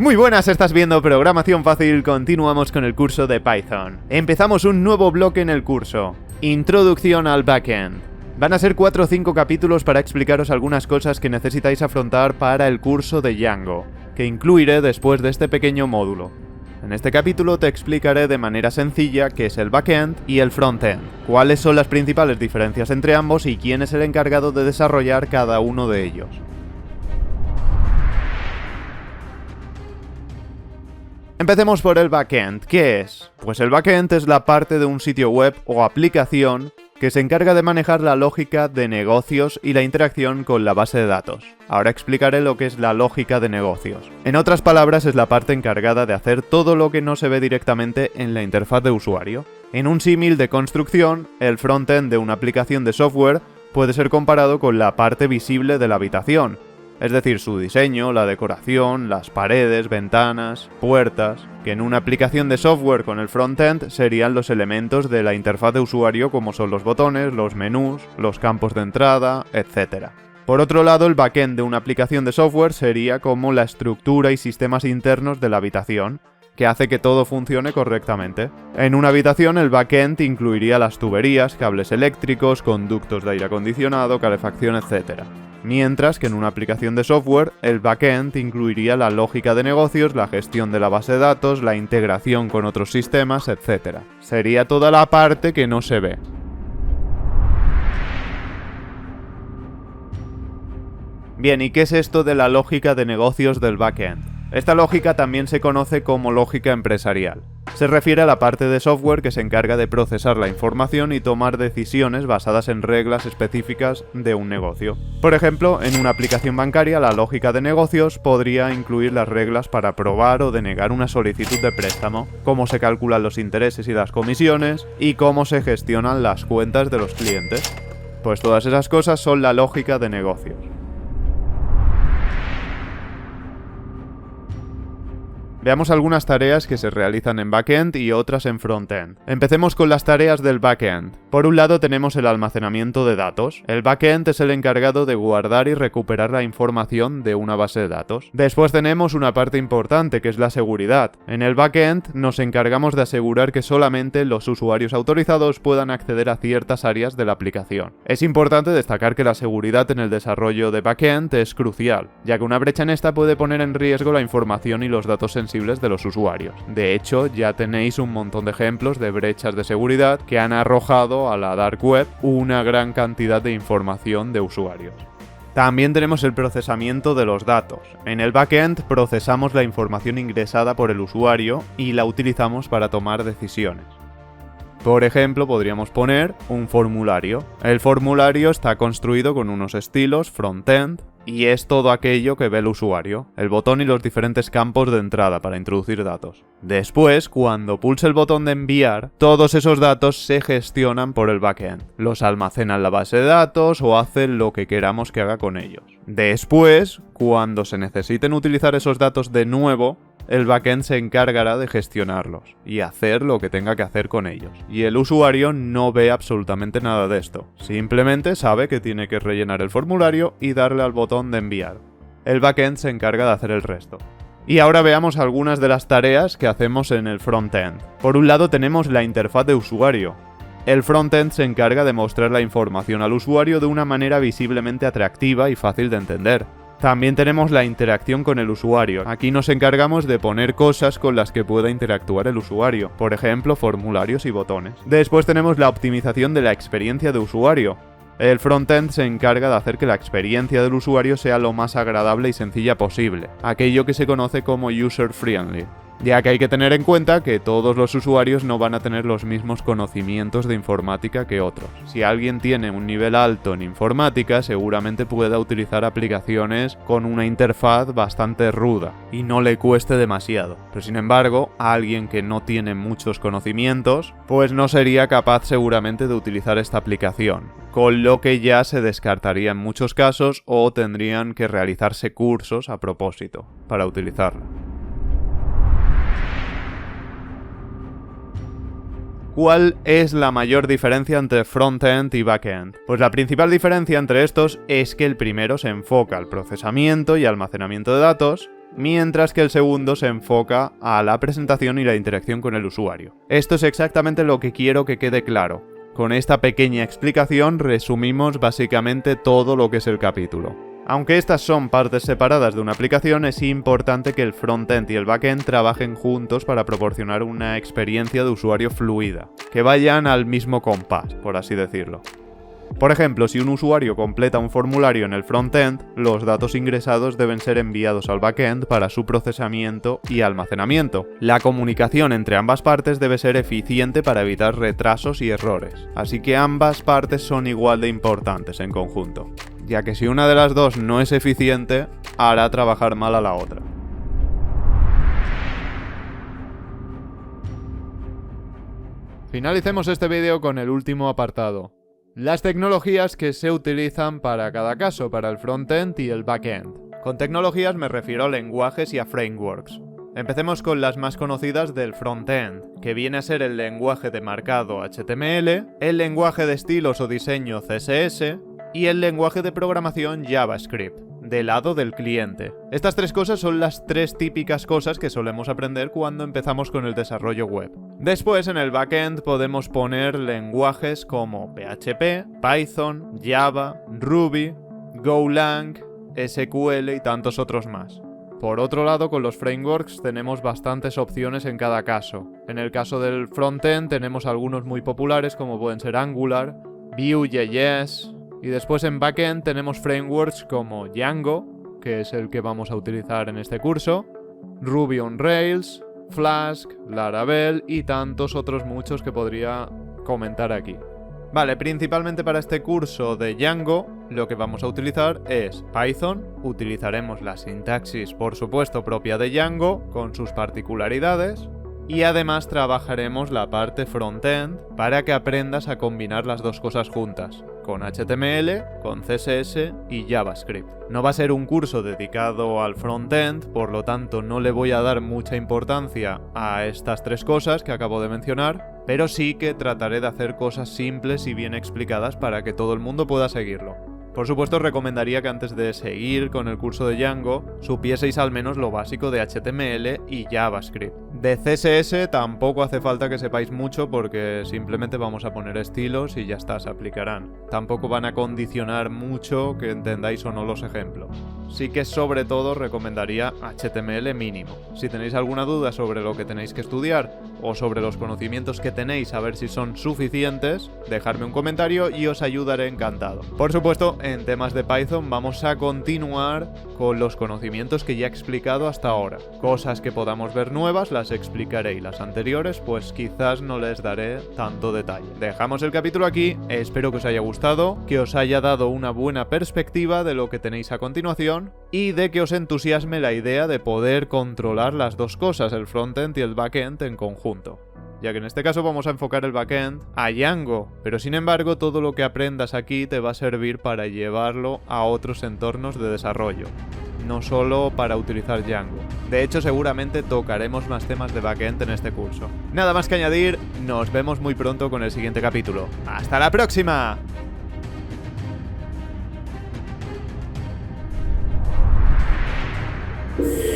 Muy buenas, estás viendo Programación Fácil, continuamos con el curso de Python. Empezamos un nuevo bloque en el curso, Introducción al Backend. Van a ser 4 o 5 capítulos para explicaros algunas cosas que necesitáis afrontar para el curso de Django, que incluiré después de este pequeño módulo. En este capítulo te explicaré de manera sencilla qué es el backend y el frontend, cuáles son las principales diferencias entre ambos y quién es el encargado de desarrollar cada uno de ellos. Empecemos por el backend. ¿Qué es? Pues el backend es la parte de un sitio web o aplicación que se encarga de manejar la lógica de negocios y la interacción con la base de datos. Ahora explicaré lo que es la lógica de negocios. En otras palabras, es la parte encargada de hacer todo lo que no se ve directamente en la interfaz de usuario. En un símil de construcción, el frontend de una aplicación de software puede ser comparado con la parte visible de la habitación, es decir, su diseño, la decoración, las paredes, ventanas, puertas, que en una aplicación de software con el frontend serían los elementos de la interfaz de usuario como son los botones, los menús, los campos de entrada, etc. Por otro lado, el backend de una aplicación de software sería como la estructura y sistemas internos de la habitación, que hace que todo funcione correctamente. En una habitación el backend incluiría las tuberías, cables eléctricos, conductos de aire acondicionado, calefacción, etc. Mientras que en una aplicación de software, el backend incluiría la lógica de negocios, la gestión de la base de datos, la integración con otros sistemas, etc. Sería toda la parte que no se ve. Bien, ¿y qué es esto de la lógica de negocios del backend? Esta lógica también se conoce como lógica empresarial. Se refiere a la parte de software que se encarga de procesar la información y tomar decisiones basadas en reglas específicas de un negocio. Por ejemplo, en una aplicación bancaria, la lógica de negocios podría incluir las reglas para aprobar o denegar una solicitud de préstamo, cómo se calculan los intereses y las comisiones, y cómo se gestionan las cuentas de los clientes. Pues todas esas cosas son la lógica de negocios. Veamos algunas tareas que se realizan en backend y otras en frontend. Empecemos con las tareas del backend. Por un lado tenemos el almacenamiento de datos. El backend es el encargado de guardar y recuperar la información de una base de datos. Después tenemos una parte importante que es la seguridad. En el backend nos encargamos de asegurar que solamente los usuarios autorizados puedan acceder a ciertas áreas de la aplicación. Es importante destacar que la seguridad en el desarrollo de backend es crucial, ya que una brecha en esta puede poner en riesgo la información y los datos sensibles de los usuarios. De hecho, ya tenéis un montón de ejemplos de brechas de seguridad que han arrojado a la dark web una gran cantidad de información de usuarios. También tenemos el procesamiento de los datos. En el backend procesamos la información ingresada por el usuario y la utilizamos para tomar decisiones. Por ejemplo, podríamos poner un formulario. El formulario está construido con unos estilos frontend y es todo aquello que ve el usuario, el botón y los diferentes campos de entrada para introducir datos. Después, cuando pulse el botón de enviar, todos esos datos se gestionan por el backend. Los almacena en la base de datos o hace lo que queramos que haga con ellos. Después, cuando se necesiten utilizar esos datos de nuevo, el backend se encargará de gestionarlos y hacer lo que tenga que hacer con ellos. Y el usuario no ve absolutamente nada de esto. Simplemente sabe que tiene que rellenar el formulario y darle al botón de enviar. El backend se encarga de hacer el resto. Y ahora veamos algunas de las tareas que hacemos en el frontend. Por un lado tenemos la interfaz de usuario. El frontend se encarga de mostrar la información al usuario de una manera visiblemente atractiva y fácil de entender. También tenemos la interacción con el usuario. Aquí nos encargamos de poner cosas con las que pueda interactuar el usuario, por ejemplo, formularios y botones. Después tenemos la optimización de la experiencia de usuario. El frontend se encarga de hacer que la experiencia del usuario sea lo más agradable y sencilla posible, aquello que se conoce como user-friendly. Ya que hay que tener en cuenta que todos los usuarios no van a tener los mismos conocimientos de informática que otros. Si alguien tiene un nivel alto en informática, seguramente pueda utilizar aplicaciones con una interfaz bastante ruda y no le cueste demasiado. Pero sin embargo, a alguien que no tiene muchos conocimientos, pues no sería capaz seguramente de utilizar esta aplicación, con lo que ya se descartaría en muchos casos o tendrían que realizarse cursos a propósito para utilizarla. ¿Cuál es la mayor diferencia entre frontend y backend? Pues la principal diferencia entre estos es que el primero se enfoca al procesamiento y almacenamiento de datos, mientras que el segundo se enfoca a la presentación y la interacción con el usuario. Esto es exactamente lo que quiero que quede claro. Con esta pequeña explicación resumimos básicamente todo lo que es el capítulo. Aunque estas son partes separadas de una aplicación, es importante que el frontend y el backend trabajen juntos para proporcionar una experiencia de usuario fluida, que vayan al mismo compás, por así decirlo. Por ejemplo, si un usuario completa un formulario en el frontend, los datos ingresados deben ser enviados al backend para su procesamiento y almacenamiento. La comunicación entre ambas partes debe ser eficiente para evitar retrasos y errores, así que ambas partes son igual de importantes en conjunto, ya que si una de las dos no es eficiente, hará trabajar mal a la otra. Finalicemos este vídeo con el último apartado. Las tecnologías que se utilizan para cada caso, para el frontend y el backend. Con tecnologías me refiero a lenguajes y a frameworks. Empecemos con las más conocidas del frontend, que viene a ser el lenguaje de marcado HTML, el lenguaje de estilos o diseño CSS y el lenguaje de programación JavaScript, del lado del cliente. Estas tres cosas son las tres típicas cosas que solemos aprender cuando empezamos con el desarrollo web. Después, en el backend podemos poner lenguajes como PHP, Python, Java, Ruby, Golang, SQL y tantos otros más. Por otro lado, con los frameworks tenemos bastantes opciones en cada caso. En el caso del frontend tenemos algunos muy populares como pueden ser Angular, Vue.js, y después en backend tenemos frameworks como Django, que es el que vamos a utilizar en este curso, Ruby on Rails, Flask, Laravel y tantos otros muchos que podría comentar aquí. Vale, principalmente para este curso de Django lo que vamos a utilizar es Python, utilizaremos la sintaxis por supuesto propia de Django con sus particularidades y además trabajaremos la parte frontend para que aprendas a combinar las dos cosas juntas, con HTML, con CSS y JavaScript. No va a ser un curso dedicado al frontend, por lo tanto no le voy a dar mucha importancia a estas tres cosas que acabo de mencionar, pero sí que trataré de hacer cosas simples y bien explicadas para que todo el mundo pueda seguirlo. Por supuesto, os recomendaría que antes de seguir con el curso de Django, supieseis al menos lo básico de HTML y JavaScript. De CSS tampoco hace falta que sepáis mucho porque simplemente vamos a poner estilos y ya está, se aplicarán. Tampoco van a condicionar mucho que entendáis o no los ejemplos. Sí que sobre todo recomendaría HTML mínimo. Si tenéis alguna duda sobre lo que tenéis que estudiar o sobre los conocimientos que tenéis a ver si son suficientes, dejadme un comentario y os ayudaré encantado. Por supuesto, en temas de Python vamos a continuar con los conocimientos que ya he explicado hasta ahora. Cosas que podamos ver nuevas las explicaré y las anteriores pues quizás no les daré tanto detalle. Dejamos el capítulo aquí, espero que os haya gustado, que os haya dado una buena perspectiva de lo que tenéis a continuación y de que os entusiasme la idea de poder controlar las dos cosas, el frontend y el backend en conjunto. Ya que en este caso vamos a enfocar el backend a Django, pero sin embargo todo lo que aprendas aquí te va a servir para llevarlo a otros entornos de desarrollo, no solo para utilizar Django. De hecho, seguramente tocaremos más temas de backend en este curso. Nada más que añadir, nos vemos muy pronto con el siguiente capítulo. ¡Hasta la próxima! Yeah.